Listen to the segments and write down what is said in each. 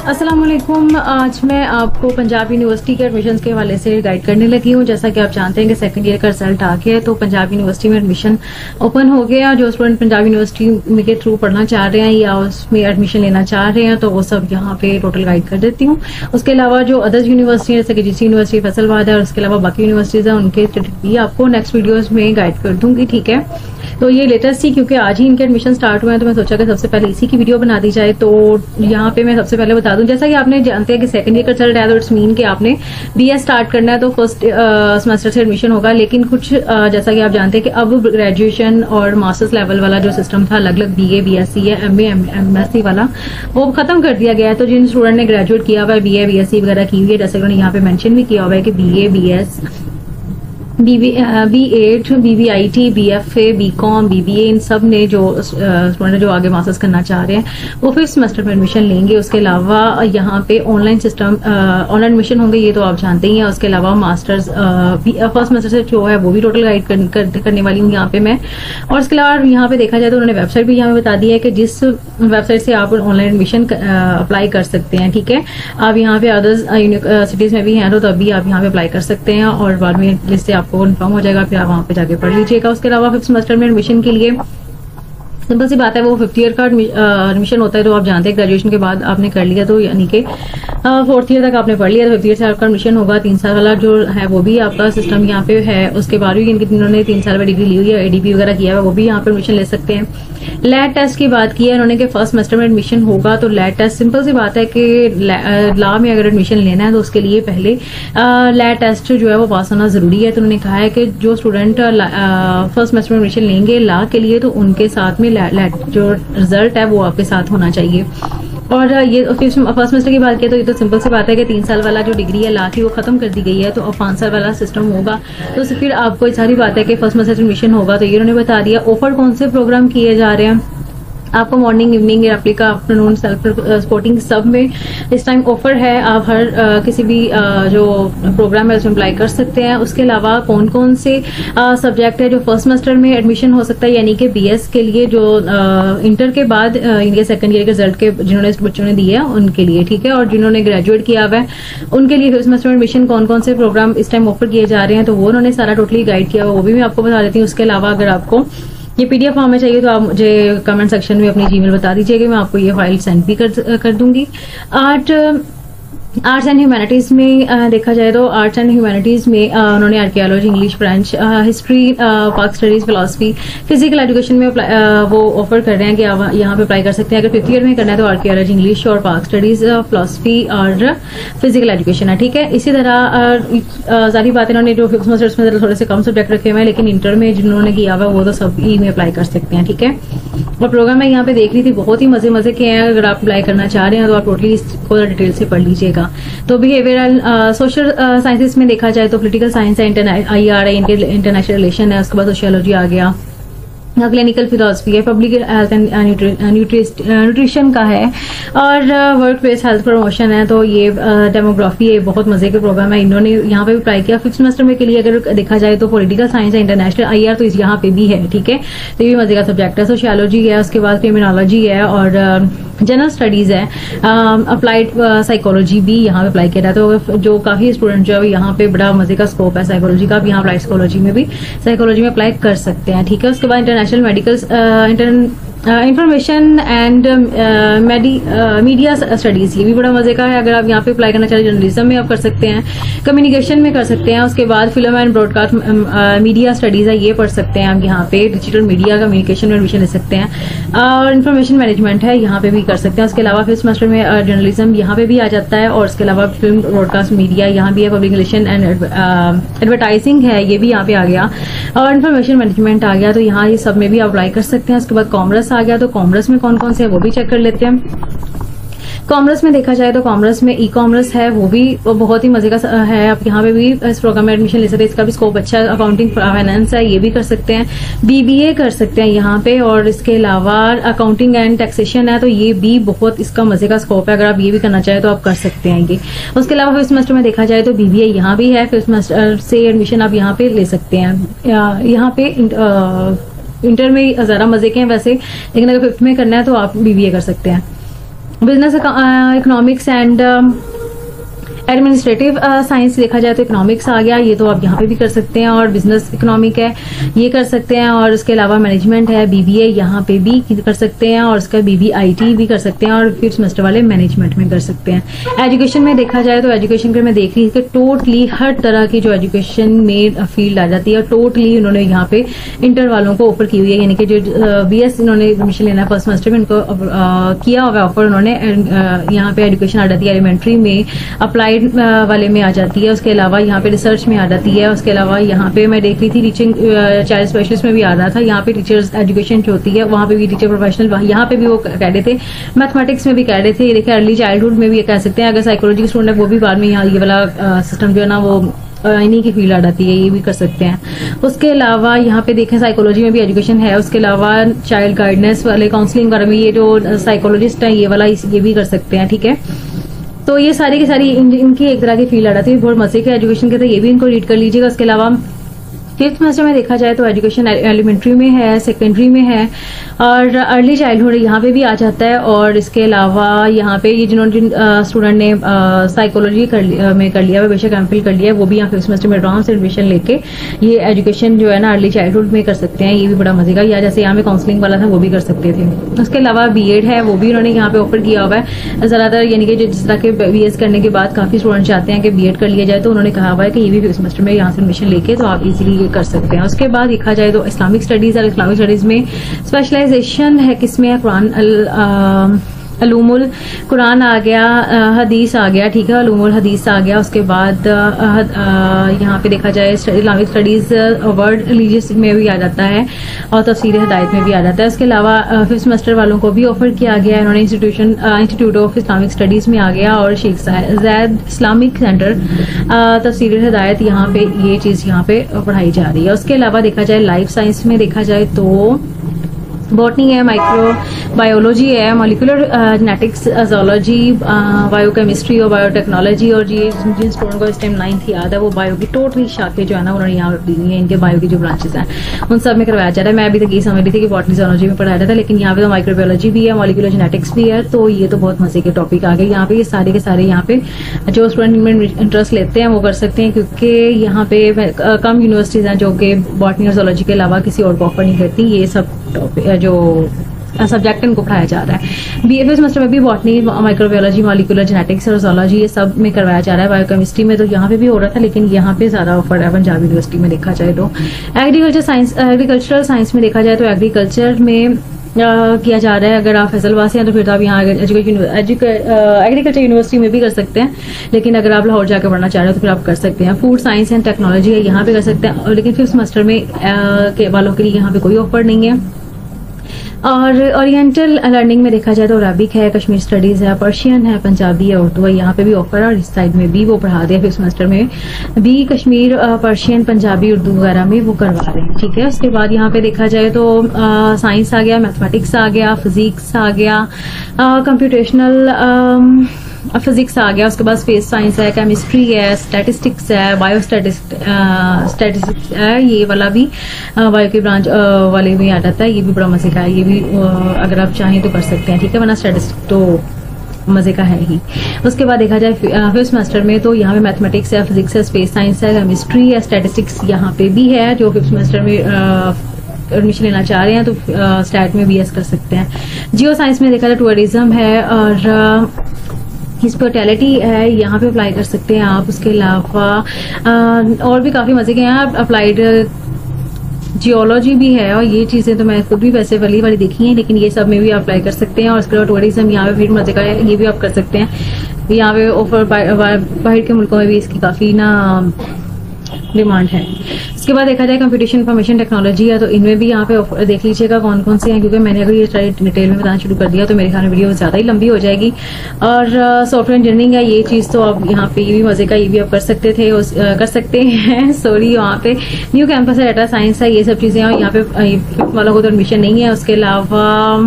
अस्सलाम वालेकुम। आज मैं आपको पंजाब यूनिवर्सिटी के एडमिशन्स के हवाले से गाइड करने लगी हूँ। जैसा कि आप जानते हैं कि सेकंड ईयर का रिजल्ट आ गया है, तो पंजाब यूनिवर्सिटी में एडमिशन ओपन हो गया। जो स्टूडेंट पंजाब यूनिवर्सिटी के थ्रू पढ़ना चाह रहे हैं या उसमें एडमिशन लेना चाह रहे हैं तो वो सब यहाँ पे टोटल गाइड कर देती हूँ। उसके अलावा जो अदर्स यूनिवर्सिटी जैसे कि जीसी यूनिवर्सिटी, फैसलाबाद है और उसके अलावा बाकी यूनिवर्सिटीज है उनके भी आपको नेक्स्ट वीडियोज में गाइड कर दूंगी। ठीक है, तो ये लेटेस्ट थी क्योंकि आज ही इनके एडमिशन स्टार्ट हुए हैं, तो मैं सोचा कि सबसे पहले इसी की वीडियो बना दी जाए। तो यहाँ पे मैं सबसे पहले बता दूं, जैसा कि आपने जानते हैं कि सेकंड ईयर का रिजल्ट है तो इट्स मीन कि आपने बीएस स्टार्ट करना है तो फर्स्ट सेमेस्टर से एडमिशन होगा। लेकिन कुछ जैसा कि आप जानते हैं कि अब ग्रेजुएशन और मास्टर्स लेवल वाला जो सिस्टम था अलग अलग बीए बीएससी या एमए एमएससी वाला, वो खत्म कर दिया गया है। तो जिन स्टूडेंट ने ग्रेजुएट किया हुआ है, बीए बीएससी वगैरह की हुई है, जैसे उन्होंने यहाँ पे मेंशन भी किया हुआ है कि BA BS B8 BBIT BFA BCom BBA इन सब ने जो स्टूडेंट जो आगे मास्टर्स करना चाह रहे हैं वो फिफ्थ सेमेस्टर में एडमिशन लेंगे। उसके अलावा यहाँ पे ऑनलाइन सिस्टम ऑनलाइन एडमिशन होंगे, ये तो आप जानते ही हैं। उसके अलावा मास्टर्स फर्स्ट सेमेस्टर से जो है वो भी टोटल गाइड करने वाली हूँ यहाँ पे मैं। और उसके अलावा यहाँ पे देखा जाए तो उन्होंने वेबसाइट भी यहाँ पे बता दी है कि जिस वेबसाइट से आप ऑनलाइन एडमिशन अप्लाई कर सकते हैं। ठीक है, आप यहाँ पे अदर्स यूनिवर्सिटीज में भी हैं तो तभी आप यहाँ पे अप्लाई कर सकते हैं और बाद में लिस्ट से आपको कन्फर्म हो जाएगा, फिर आप वहां पे जाके पढ़ लीजिएगा। उसके अलावा फिफ्थ सेमेस्टर में एडमिशन के लिए सिंपल सी बात है, वो फिफ्थ ईयर का एडमिशन होता है तो आप जानते हैं ग्रेजुएशन के बाद आपने कर लिया तो यानी कि फोर्थ ईयर तक आपने पढ़ लिया, तो फिफ्थ ईयर से आपका एडमिशन होगा। 3 साल वाला जो है वो भी आपका सिस्टम यहाँ पे है। उसके बाद भी जिन्होंने 3 साल में डिग्री ली हुई है, एडीपी वगैरह किया है, वो भी यहाँ पे एडमिशन ले सकते हैं। लैट टेस्ट की बात की है उन्होंने कि फर्स्ट सेमेस्टर में एडमिशन होगा, तो लैट टेस्ट सिंपल सी बात है कि लॉ में अगर एडमिशन लेना है तो उसके लिए पहले लैट टेस्ट जो है वो पास होना जरूरी है। तो उन्होंने कहा है कि जो स्टूडेंट फर्स्ट सेमेस्टर में एडमिशन लेंगे लॉ के लिए तो उनके साथ में लैट जो रिजल्ट है वो आपके साथ होना चाहिए। और ये फर्स्ट सेमेस्टर की बात की तो ये तो सिंपल सी बात है कि 3 साल वाला जो डिग्री है लॉ की वो खत्म कर दी गई है, तो अब 5 साल वाला सिस्टम होगा। तो फिर आपको सारी बात है कि फर्स्ट सेमेस्टर एडमिशन होगा। तो ये उन्होंने बता दिया। ऑफर कौन से प्रोग्राम किए जा रहे हैं आपको, morning evening replica afternoon self supporting सब में इस टाइम ऑफर है। आप हर किसी भी जो प्रोग्राम है उसमें अप्लाई कर सकते हैं। उसके अलावा कौन कौन से सब्जेक्ट है जो फर्स्ट सेमेस्टर में एडमिशन हो सकता है, यानी कि बीएस के लिए जो इंटर के बाद इनके सेकंड ईयर के रिजल्ट के जिन्होंने बच्चों ने दिए हैं उनके लिए। ठीक है, और जिन्होंने ग्रेजुएट किया हुआ है उनके लिए फिफ्थ सेमेस्टर में एडमिशन कौन कौन से प्रोग्राम इस टाइम ऑफर किए जा रहे हैं तो वो उन्होंने सारा टोटली गाइड किया हुआ, वो भी मैं आपको बता देती हूँ। उसके अलावा अगर आपको ये पीडीएफ फॉर्म में चाहिए तो आप मुझे कमेंट सेक्शन में अपनी जीमेल बता दीजिएगा, मैं आपको ये फाइल सेंड भी कर दूंगी। आर्ट्स एंड ह्यूमैनिटीज में देखा जाए तो आर्ट्स एंड ह्यूमैनिटीज में उन्होंने आर्कियोलॉजी, इंग्लिश, फ्रेंच, हिस्ट्री, पाक स्टडीज, फिलोसफी, फिजिकल एजुकेशन में वो ऑफर कर रहे हैं कि आप यहाँ पे अप्लाई कर सकते हैं। अगर फिफ्थ ईयर में करना है तो आर्कियोलॉजी, इंग्लिश और पाक स्टडीज, फिलोसफी और फिजिकल एजुकेशन है। ठीक है, इसी तरह सारी बातें इन्होंने जो फिफ्थ सेमेस्टर में थोड़े से कम सब्जेक्ट रखे हुए हैं, लेकिन इंटर में जिन्होंने किया हुआ वो तो सभी में अप्लाई कर सकते हैं। ठीक है, और प्रोग्राम मैं यहाँ पे देख रही थी, बहुत ही मजे के हैं। अगर आप अप्लाई करना चाह रहे हैं तो आप टोटली इसको डिटेल से पढ़ लीजिएगा। तो बिहेवियरल सोशल साइंसेस में देखा जाए तो पॉलिटिकल साइंस है, IR है, इंटरनेशनल रिलेशन है, उसके बाद सोशियोलॉजी आ गया, क्लिनिकल फिलोसफी है, पब्लिक हेल्थ एंड न्यूट्रिशन का है और वर्क प्लेस हेल्थ प्रमोशन है। तो ये डेमोग्राफी है, बहुत मजे के प्रोग्राम है। इन्होंने यहाँ पे भी अप्लाई किया फिफ्थ सेमेस्टर में के लिए। अगर देखा जाए तो पॉलिटिकल साइंस है, इंटरनेशनल IR तो यहाँ पे भी है। ठीक है, तो ये भी मजे का सब्जेक्ट है। सोशियोलॉजी है, उसके बाद क्रिमिनोलॉजी है और जनरल स्टडीज है, अप्लाइड साइकोलॉजी भी यहाँ पे अप्लाई किया जाता है। तो जो काफी स्टूडेंट जो है यहाँ पे बड़ा मजे का स्कोप है साइकोलॉजी का, यहाँ अप्लाइड साइकोलॉजी में भी साइकोलॉजी में अप्लाई कर सकते हैं। ठीक है, उसके बाद international medical information and media studies, ये भी बड़ा मजे का है। अगर आप यहाँ पे अप्लाई करना चाहते हैं जर्नलिज्म में आप कर सकते हैं, कम्युनिकेशन में कर सकते हैं। उसके बाद film and broadcast media studies है, ये पढ़ सकते हैं आप यहाँ पे। डिजिटल मीडिया कम्युनिकेशन में एडमिशन ले सकते हैं और इन्फॉर्मेशन मैनेजमेंट है, यहाँ पे भी कर सकते हैं। उसके अलावा फिफ्थ सेमेस्टर में जर्नलिज्म यहाँ पे भी आ जाता है और उसके अलावा फिल्म ब्रॉडकास्ट मीडिया यहाँ भी है, पब्लिक रिलेशन एंड एडवर्टाइजिंग है, ये भी यहाँ पे आ गया और इन्फॉर्मेशन मैनेजमेंट आ गया। तो यहाँ ये सब में भी अप्लाई कर सकते हैं। उसके बाद कॉमर्स आ गया, तो कॉमर्स में कौन कौन से है वो भी चेक कर लेते हैं। कॉमर्स में देखा जाए तो कॉमर्स में ई कॉमर्स है, वो भी बहुत ही मजे का है। आप यहाँ पे भी इस प्रोग्राम में एडमिशन ले सकते हैं, इसका भी स्कोप अच्छा है। अकाउंटिंग फाइनेंस है, ये भी कर सकते हैं। बीबीए कर सकते हैं यहाँ पे और इसके अलावा अकाउंटिंग एंड टैक्सेशन है, तो ये भी बहुत इसका मजे का स्कोप है। अगर आप ये भी करना चाहें तो आप कर सकते हैं ये। उसके अलावा फिफ्थ सेमेस्टर में देखा जाए तो बीबीए यहाँ भी है, फिफ्थ सेमेस्टर से एडमिशन आप यहाँ पे ले सकते हैं। यहाँ पे इंटर में ज्यादा मजे के हैं वैसे, लेकिन अगर फिफ्थ में करना है तो आप बीबीए कर सकते हैं। Business economics and administrative science देखा जाए तो इकोनॉमिक्स आ गया, ये तो आप यहाँ पे भी कर सकते हैं, और बिजनेस इकोनॉमिक है ये कर सकते हैं, और उसके अलावा मैनेजमेंट है, बीबीए यहाँ पे भी कर सकते हैं, और उसका बीबीआईटी भी कर सकते हैं, और फिर सेमेस्टर वाले मैनेजमेंट में कर सकते हैं। एजुकेशन में देखा जाए तो एजुकेशन के मैं देख रही थी कि टोटली हर तरह की जो एजुकेशन में फील्ड आ जाती है, टोटली उन्होंने यहाँ पे इंटर वालों को ऑफर की हुई है, यानी कि जो बीएस इन्होंने एडमिशन लेना है फर्स्ट सेमेस्टर में उनको किया हुआ ऑफर उन्होंने। यहाँ पे एजुकेशन आ जाती है, एलिमेंट्री में अप्लाई वाले में आ जाती है, उसके अलावा यहाँ पे रिसर्च में आ जाती है, उसके अलावा यहाँ पे मैं देख रही थी टीचिंग चाइल्ड स्पेशलिस्ट में भी आ रहा था, यहाँ पे टीचर्स एजुकेशन जो होती है वहाँ पे भी टीचर प्रोफेशनल यहाँ पे भी वो कह रहे थे, मैथमेटिक्स में भी कह रहे थे, ये देखिए अर्ली चाइल्डहुड में भी ये कह सकते हैं, अगर साइकोलॉजी स्टूडेंट है वो भी बाद में यहाँ ये वाला सिस्टम जो है ना वो इन्हीं की फील्ड आ जाती है, ये भी कर सकते हैं। उसके अलावा यहाँ पे देखें साइकोलॉजी में भी एजुकेशन है, उसके अलावा चाइल्ड गाइडेंस वाले काउंसलिंग वगैरह में ये जो साइकोलॉजिस्ट है ये वाला ये भी कर सकते हैं, ठीक है। तो ये सारी की सारी इनकी एक तरह की फील्ड आ जाती है, बहुत मजे के एजुकेशन के, तो ये भी इनको रीड कर लीजिएगा। उसके अलावा फिफ्थ सेमेस्टर में देखा जाए तो एजुकेशन एलिमेंट्री में है, सेकेंडरी में है, और अर्ली चाइल्डहुड यहाँ पे भी आ जाता है, और इसके अलावा यहाँ पे ये जिन्होंने स्टूडेंट ने साइकोलॉजी में कर लिया है, बेशक एमफिल कर लिया है, वो भी यहाँ फिफ्थ सेमेस्टर में एडवांस एडमिशन लेके ये एजुकेशन जो है ना अर्ली चाइल्डहुड में कर सकते हैं, ये भी बड़ा मजे का, या जैसे यहाँ पे काउंसलिंग वाला था वो भी कर सकते थे। उसके अलावा बीएड है, वो भी उन्होंने यहाँ पे ऑफर किया हुआ है ज्यादातर, यानी कि जिस तरह के बीएस करने के बाद काफी स्टूडेंट चाहते हैं कि बीएड कर लिया जाए, तो उन्होंने कहा हुआ है कि ये भी फिफ्थ सेमेस्टर में यहाँ से एडमिशन लेके तो आप इजीली कर सकते हैं। उसके बाद देखा जाए तो इस्लामिक स्टडीज है, इस्लामिक स्टडीज में स्पेशलाइजेशन है किसमें है, कुरान अलूमुल कुरान आ गया, हदीस आ गया, ठीक है, अलूमुल हदीस आ गया। उसके बाद यहाँ पे देखा जाए इस्लामिक स्टडीज वर्ड रिलीजियस में भी आ जाता है, और तफसीर हिदायत में भी आ जाता है। उसके अलावा फिफ्थ सेमेस्टर वालों को भी ऑफर किया गया है, उन्होंने इंस्टीट्यूट ऑफ इस्लामिक स्टडीज में आ गया, और शेख जैद इस्लामिक सेंटर तफसीर हिदायत यहाँ पे ये चीज यहाँ पे पढ़ाई जा रही है। उसके अलावा देखा जाए लाइफ साइंस में देखा जाए तो बॉटनी है, माइक्रो बायोलॉजी है, मॉलिक्यूलर जेनेटिक्स, जोलॉजी, बायोकेमिस्ट्री और बायोटेक्नोलॉजी, और ये जिन स्टूडेंट को इस टाइम 9th याद है वो बायो की टोटली शाखें जो है ना उन्होंने यहाँ दी है, इनके बायो की जो ब्रांचेस हैं उन सब में करवाया जा रहा है। मैं अभी तक ये समझ रही थी कि बॉटनी जोलॉजी में पढ़ाया जाता है, लेकिन यहाँ पे तो माइक्रोबायोलॉजी भी है, मॉलिक्यूलर जेनेटिक्स भी है, तो ये तो बहुत मजे के टॉपिक आ गए यहाँ पे। ये सारे के सारे यहाँ पे जो स्टूडेंट में इंटरेस्ट लेते हैं वो कर सकते हैं, क्योंकि यहाँ पे कम यूनिवर्सिटीज हैं जो कि बॉटनी और जोलॉजी के अलावा किसी और को ऑफर नहीं करती, ये सब जो सब्जेक्ट इनको पढ़ाया जा रहा है। बीए सेमेस्टर में भी बॉटनी, माइक्रोबायोलॉजी, मॉलिक्यूलर जेनेटिक्स और जोलॉजी ये सब में करवाया जा रहा है। बायोकेमिस्ट्री में तो यहाँ पे भी हो रहा था, लेकिन यहाँ पे ज्यादा ऑफर है पंजाब यूनिवर्सिटी में देखा जाए तो। एग्रीकल्चरल साइंस में देखा जाए तो एग्रीकल्चर में किया जा रहा है, अगर आप फैसलबाद से हैं तो फिर तो आप यहाँ एग्रीकल्चर यूनिवर्सिटी में भी कर सकते हैं, लेकिन अगर आप लाहौर जाकर पढ़ना चाह रहे हो तो फिर आप कर सकते हैं। फूड साइंस एंड टेक्नोलॉजी है, यहाँ पे कर सकते हैं, लेकिन फिफ्थ सेमेस्टर में के वालों के लिए यहाँ पे कोई ऑफर नहीं है। और ओरिएंटल लर्निंग में देखा जाए तो अरबिक है, कश्मीर स्टडीज है, पर्शियन है, पंजाबी है, उर्दू है, यहाँ पे भी ऑफर है, और इस साइड में भी वो पढ़ा दिया फिफ्थ सेमेस्टर में भी कश्मीर, पर्शियन, पंजाबी, उर्दू वगैरह में वो करवा रहे हैं, ठीक है। उसके बाद यहाँ पे देखा जाए तो साइंस आ गया, मैथमेटिक्स आ गया, फिजिक्स आ गया, कंप्यूटेशनल फिजिक्स आ गया, उसके बाद स्पेस साइंस है, केमिस्ट्री है, स्टैटिस्टिक्स है, स्टैटिस्टिक्स है, ये वाला भी बायो की ब्रांच वाले में आ जाता है, ये भी बड़ा मजे का है, ये भी अगर आप चाहें तो कर सकते हैं, ठीक है, वरना स्टैटिस्टिक्स तो मजे का है ही। उसके बाद देखा जाए फिफ्थ सेमेस्टर में तो यहाँ पे मैथमेटिक्स है, फिजिक्स है, स्पेस साइंस है, केमिस्ट्री है, स्टैटिस्टिक्स यहाँ पे भी है, जो फिफ्थ सेमेस्टर में एडमिशन लेना चाह रहे हैं तो स्टैट में बीएस कर सकते हैं। जियो साइंस में देखा जाए टूरिज्म है और हॉस्पिटैलिटी है, यहाँ पे अप्लाई कर सकते हैं आप। उसके अलावा और भी काफी मजे के हैं, अप्लाइड जियोलॉजी भी है, और ये चीजें तो मैं खुद भी वैसे वाली देखी हैं, लेकिन ये सब में भी आप अप्लाई कर सकते हैं। और उसके बाद टूरिज्म यहाँ पे फिर मजे का है, ये भी आप कर सकते हैं। यहाँ पे ऑफर बाहर के मुल्कों में भी इसकी काफी ना डिमांड है। उसके बाद देखा जाए कंप्यूटेशन इंफॉर्मेशन टेक्नोलॉजी है, तो इनमें भी यहाँ पे देख लीजिएगा कौन कौन से हैं, क्योंकि मैंने अगर ये सारी डिटेल में बताना शुरू कर दिया तो मेरे ख्याल में वीडियो ज्यादा ही लंबी हो जाएगी। और सॉफ्टवेयर इंजीनियरिंग है, ये चीज तो अब यहाँ पे ये भी मजे का, ये भी आप कर सकते थे कर सकते हैं सॉरी। यहाँ पे न्यू कैंपस है, डाटा साइंस है, ये सब चीजें, और यहाँ पे फिफ्थ वालों को तो एडमिशन नहीं है। उसके अलावा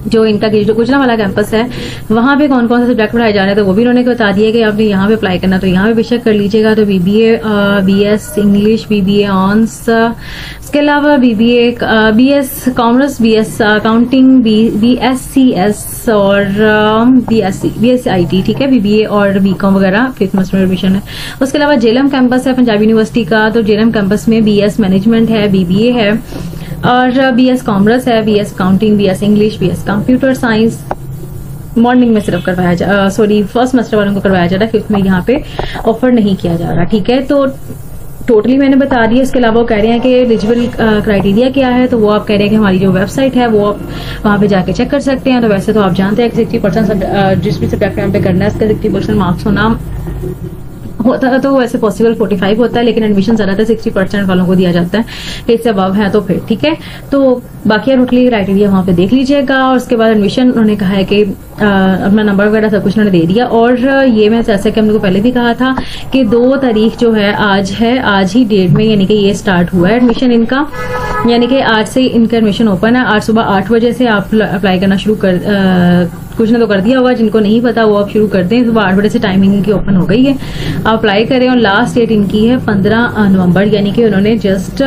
जो इनका जो गुजरांवाला कैंपस है वहाँ पे कौन कौन से सब्जेक्ट पढ़ाए जा रहे हैं तो वो भी उन्होंने बता दिया कि आपने यहाँ पे अप्लाई करना तो यहाँ पे बेशक कर लीजिएगा। तो BBA BS English, BBA honours, इसके अलावा BS commerce, BS accounting, BScs और BSc IT, ठीक है, BBA और BCom वगैरह 5th सेमेस्टर में एडमिशन है। उसके अलावा JLM कैंपस है पंजाब यूनिवर्सिटी का, तो JLM कैंपस में BS मैनेजमेंट है, BBA है और BS कॉमर्स है, BS accounting, BS English, BS computer science. Morning में सिर्फ करवाया जा फर्स्ट सेमेस्टर वालों को करवाया जा रहा है, 5th में यहाँ पे ऑफर नहीं किया जा रहा, ठीक है। तो टोटली मैंने बता दिया। इसके अलावा वो कह रहे हैं कि एलिजिबल क्राइटेरिया क्या है, तो वो आप कह रहे हैं कि हमारी जो वेबसाइट है वो आप वहाँ पे जाके चेक कर सकते हैं। तो वैसे तो आप जानते हैं कि 60% जिस भी सब्जेक्ट में पे करना है उसका 60% मार्क्स होना होता है, तो वैसे पॉसिबल 45 होता है, लेकिन एडमिशन ज्यादातर 60% वालों को दिया जाता है, इससे अबव है तो फिर ठीक है। तो बाकी टोटली क्राइटेरिया वहाँ पे देख लीजिएगा। और उसके बाद एडमिशन उन्होंने कहा है कि अपना नंबर वगैरह सब कुछ उन्होंने दे दिया। और ये मैं जैसे कि हमने को पहले भी कहा था कि 2 तारीख जो है आज ही डेट में, यानी कि ये स्टार्ट हुआ है एडमिशन इनका, यानी कि आज से इनका एडमिशन ओपन है। आज सुबह 8 बजे से आप अप्लाई करना शुरू कुछ ने तो कर दिया होगा, जिनको नहीं पता वो आप शुरू कर दें। सुबह 8 बजे से टाइमिंग इनकी ओपन हो गई है, आप अप्लाई करें। और लास्ट डेट इनकी है 15 नवंबर, यानी कि उन्होंने जस्ट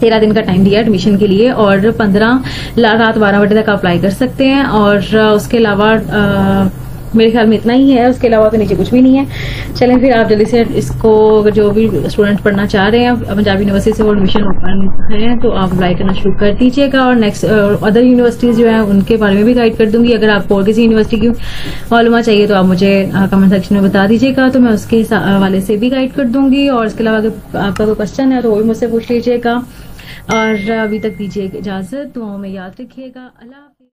13 दिन का टाइम दिया एडमिशन के लिए। और 15 रात 12 बजे तक अप्लाई कर सकते हैं। और उसके अलावा मेरे ख्याल में इतना ही है, उसके अलावा तो नीचे कुछ भी नहीं है। चलें फिर आप जल्दी से इसको, जो भी स्टूडेंट पढ़ना चाह रहे हैं पंजाब यूनिवर्सिटी से, वो एडमिशन ओपन है तो आप अप्लाई करना शुरू कर दीजिएगा। और नेक्स्ट अदर यूनिवर्सिटीज जो है उनके बारे में भी गाइड कर दूंगी। अगर आपको और किसी यूनिवर्सिटी की मालूमात चाहिए तो आप मुझे कमेंट सेक्शन में बता दीजिएगा, तो मैं उसके हवाले से भी गाइड कर दूंगी। और इसके अलावा अगर आपका कोई क्वेश्चन है तो वो भी मुझसे पूछ लीजिएगा। और अभी तक दीजिए इजाजत, दुआओं में याद रखिएगा। अल्लाह।